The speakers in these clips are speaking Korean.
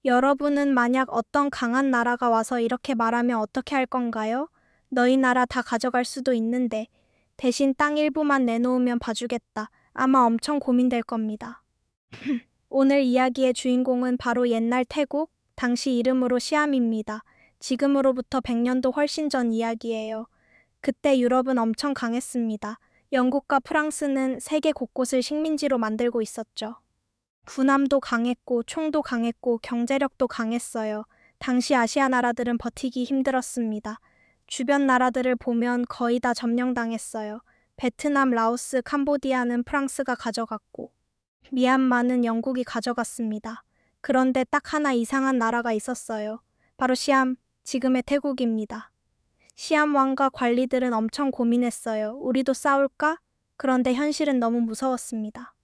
여러분은 만약 어떤 강한 나라가 와서 이렇게 말하면 어떻게 할 건가요? 너희 나라 다 가져갈 수도 있는데 대신 땅 일부만 내놓으면 봐주겠다. 아마 엄청 고민될 겁니다. 오늘 이야기의 주인공은 바로 옛날 태국, 당시 이름으로 시암입니다. 지금으로부터 100년도 훨씬 전 이야기예요. 그때 유럽은 엄청 강했습니다. 영국과 프랑스는 세계 곳곳을 식민지로 만들고 있었죠. 군함도 강했고 총도 강했고 경제력도 강했어요. 당시 아시아 나라들은 버티기 힘들었습니다. 주변 나라들을 보면 거의 다 점령당했어요. 베트남, 라오스, 캄보디아는 프랑스가 가져갔고 미얀마는 영국이 가져갔습니다. 그런데 딱 하나 이상한 나라가 있었어요. 바로 시암, 지금의 태국입니다. 시암 왕과 관리들은 엄청 고민했어요. 우리도 싸울까? 그런데 현실은 너무 무서웠습니다.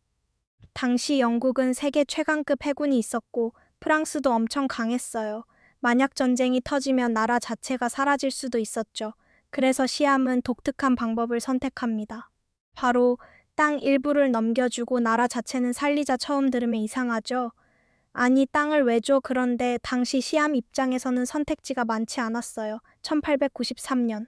당시 영국은 세계 최강급 해군이 있었고 프랑스도 엄청 강했어요. 만약 전쟁이 터지면 나라 자체가 사라질 수도 있었죠. 그래서 시암은 독특한 방법을 선택합니다. 바로 땅 일부를 넘겨주고 나라 자체는 살리자. 처음 들으면 이상하죠? 아니, 땅을 왜 줘? 그런데 당시 시암 입장에서는 선택지가 많지 않았어요. 1893년.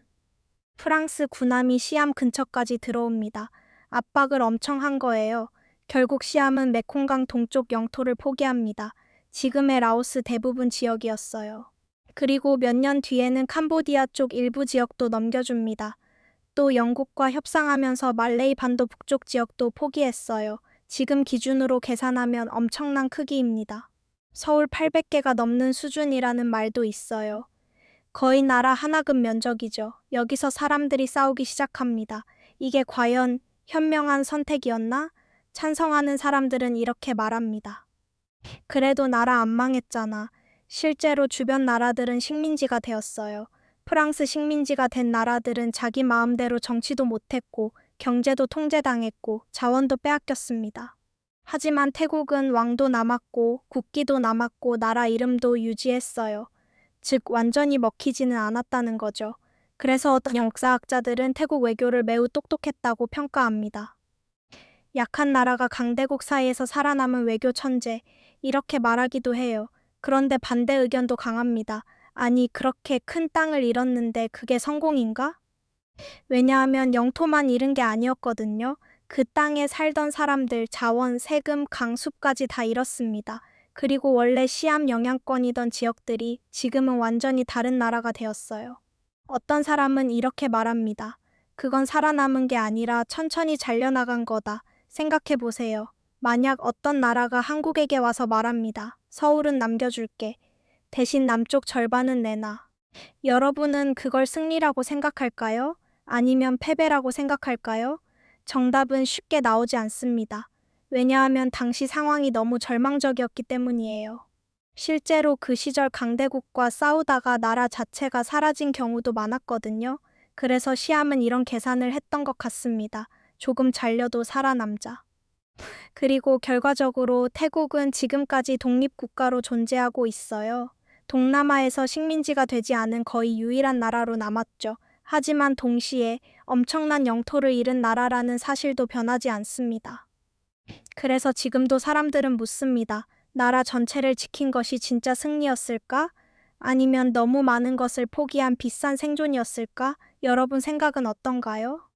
프랑스 군함이 시암 근처까지 들어옵니다. 압박을 엄청 한 거예요. 결국 시암은 메콩강 동쪽 영토를 포기합니다. 지금의 라오스 대부분 지역이었어요. 그리고 몇 년 뒤에는 캄보디아 쪽 일부 지역도 넘겨줍니다. 또 영국과 협상하면서 말레이 반도 북쪽 지역도 포기했어요. 지금 기준으로 계산하면 엄청난 크기입니다. 서울 800개가 넘는 수준이라는 말도 있어요. 거의 나라 하나급 면적이죠. 여기서 사람들이 싸우기 시작합니다. 이게 과연 현명한 선택이었나? 찬성하는 사람들은 이렇게 말합니다. 그래도 나라 안 망했잖아. 실제로 주변 나라들은 식민지가 되었어요. 프랑스 식민지가 된 나라들은 자기 마음대로 정치도 못했고 경제도 통제당했고 자원도 빼앗겼습니다. 하지만 태국은 왕도 남았고 국기도 남았고 나라 이름도 유지했어요. 즉 완전히 먹히지는 않았다는 거죠. 그래서 어떤 역사학자들은 태국 외교를 매우 똑똑했다고 평가합니다. 약한 나라가 강대국 사이에서 살아남은 외교 천재, 이렇게 말하기도 해요. 그런데 반대 의견도 강합니다. 아니, 그렇게 큰 땅을 잃었는데 그게 성공인가? 왜냐하면 영토만 잃은 게 아니었거든요. 그 땅에 살던 사람들, 자원, 세금, 강숲까지 다 잃었습니다. 그리고 원래 시암 영향권이던 지역들이 지금은 완전히 다른 나라가 되었어요. 어떤 사람은 이렇게 말합니다. 그건 살아남은 게 아니라 천천히 잘려나간 거다. 생각해 보세요. 만약 어떤 나라가 한국에게 와서 말합니다. 서울은 남겨줄게. 대신 남쪽 절반은 내놔. 여러분은 그걸 승리라고 생각할까요? 아니면 패배라고 생각할까요? 정답은 쉽게 나오지 않습니다. 왜냐하면 당시 상황이 너무 절망적이었기 때문이에요. 실제로 그 시절 강대국과 싸우다가 나라 자체가 사라진 경우도 많았거든요. 그래서 시암은 이런 계산을 했던 것 같습니다. 조금 잘려도 살아남자. 그리고 결과적으로 태국은 지금까지 독립국가로 존재하고 있어요. 동남아에서 식민지가 되지 않은 거의 유일한 나라로 남았죠. 하지만 동시에 엄청난 영토를 잃은 나라라는 사실도 변하지 않습니다. 그래서 지금도 사람들은 묻습니다. 나라 전체를 지킨 것이 진짜 승리였을까? 아니면 너무 많은 것을 포기한 비싼 생존이었을까? 여러분 생각은 어떤가요?